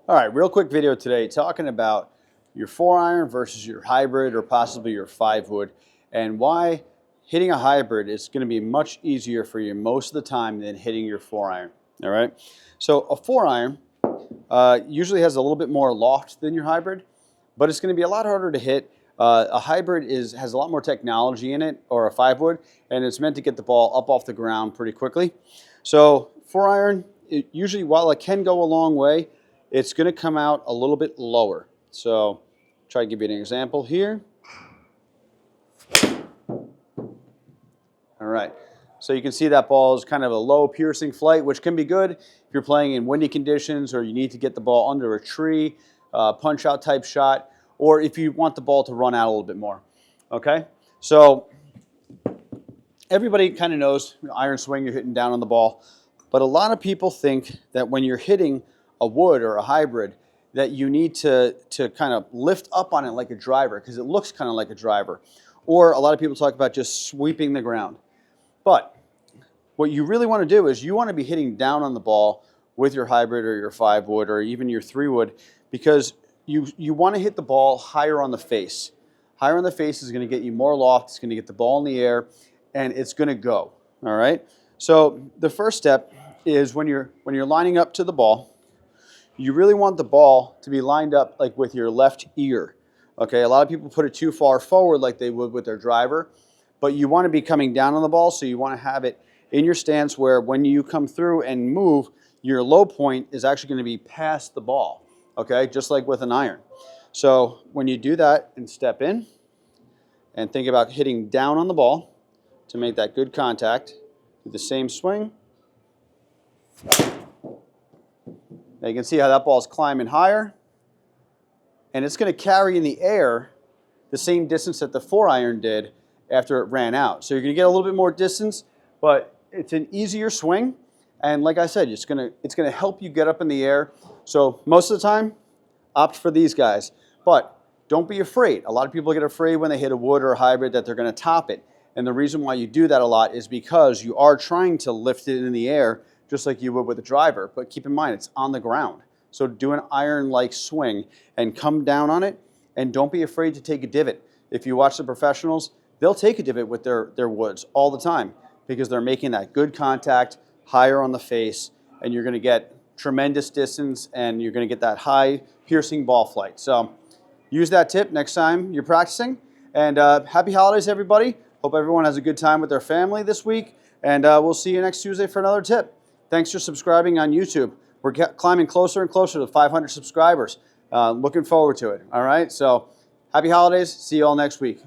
All right, real quick video today talking about your 4-iron versus your hybrid or possibly your 5-wood, and why hitting a hybrid is going to be much easier for you most of the time than hitting your 4-iron. All right, so a 4-iron usually has a little bit more loft than your hybrid, but it's going to be a lot harder to hit. A hybrid has a lot more technology in it, or a 5-wood, and it's meant to get the ball up off the ground pretty quickly. So 4-iron, usually, while it can go a long way, it's going to come out a little bit lower. So try to give you an example here. All right. So you can see that ball is kind of a low piercing flight, which can be good if you're playing in windy conditions or you need to get the ball under a tree, punch out type shot, or if you want the ball to run out a little bit more. Okay. So everybody kind of knows iron swing, you're hitting down on the ball, but a lot of people think that when you're hitting a wood or a hybrid that you need to kind of lift up on it like a driver because it looks kind of like a driver. Or a lot of people talk about just sweeping the ground. But what you really want to do is you want to be hitting down on the ball with your hybrid or your 5-wood or even your 3-wood, because you want to hit the ball higher on the face. Higher on the face is going to get you more loft, it's going to get the ball in the air, and it's going to go. All right? So the first step is when you're lining up to the ball, you really want the ball to be lined up like with your left ear. Okay, a lot of people put it too far forward like they would with their driver, but you want to be coming down on the ball, so you want to have it in your stance where when you come through and move, your low point is actually going to be past the ball, okay, just like with an iron. So when you do that and step in and think about hitting down on the ball to make that good contact, do the same swing. Now you can see how that ball is climbing higher, and it's going to carry in the air the same distance that the 4-iron did after it ran out. So you're going to get a little bit more distance, but it's an easier swing, and like I said, it's going to help you get up in the air. So most of the time, opt for these guys, but don't be afraid. A lot of people get afraid when they hit a wood or a hybrid that they're going to top it, and the reason why you do that a lot is because you are trying to lift it in the air just like you would with a driver, but keep in mind it's on the ground. So do an iron-like swing and come down on it, and don't be afraid to take a divot. If you watch the professionals, they'll take a divot with their woods all the time because they're making that good contact higher on the face, and you're going to get tremendous distance and you're going to get that high piercing ball flight. So use that tip next time you're practicing, and happy holidays, everybody. Hope everyone has a good time with their family this week, and we'll see you next Tuesday for another tip. Thanks for subscribing on YouTube. We're climbing closer and closer to 500 subscribers. Looking forward to it. All right, so happy holidays. See you all next week.